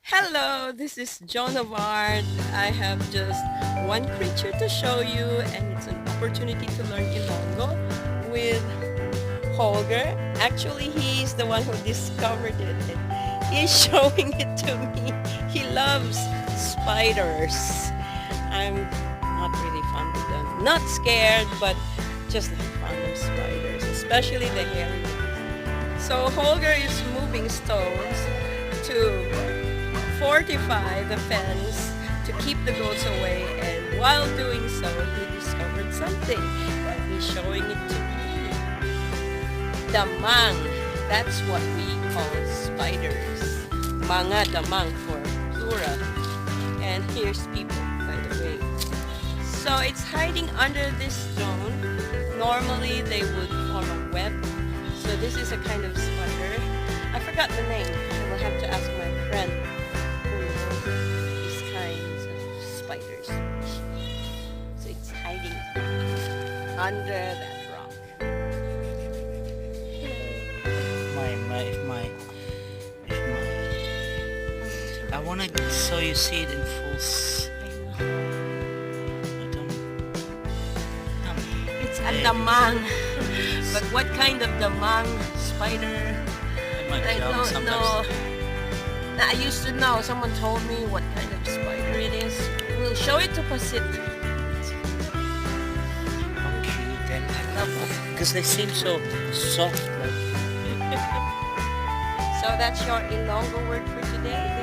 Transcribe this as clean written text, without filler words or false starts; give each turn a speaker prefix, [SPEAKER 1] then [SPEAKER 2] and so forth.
[SPEAKER 1] Hello, this is Joan of Art. I have just one creature to show you, and it's an opportunity to learn Ilonggo with Holger. Actually, he's the one who discovered it, and he's showing it to me. He loves spiders. I'm not really fond of them. Not scared, but just not fond of spiders, especially the hairy ones. So Holger is moving stones to fortify the fence to keep the goats away, and while doing so he discovered something and he's showing it to me. Damang, that's what we call spiders. Mga damang for plural. And here's people, by the way. So it's hiding under this stone. Normally they would form a web, so this is a kind of spider. I forgot the name. I will have to ask my friend these kinds of spiders. So it's hiding under that rock.
[SPEAKER 2] I wanna so you see it in full.
[SPEAKER 1] It's a damang. But what kind of damang spider? I don't know. I used to know. Someone told me what kind of spider it is. We'll show it to Pacit.
[SPEAKER 2] Okay, then I love them because they seem so soft.
[SPEAKER 1] So that's your Ilonggo word for today.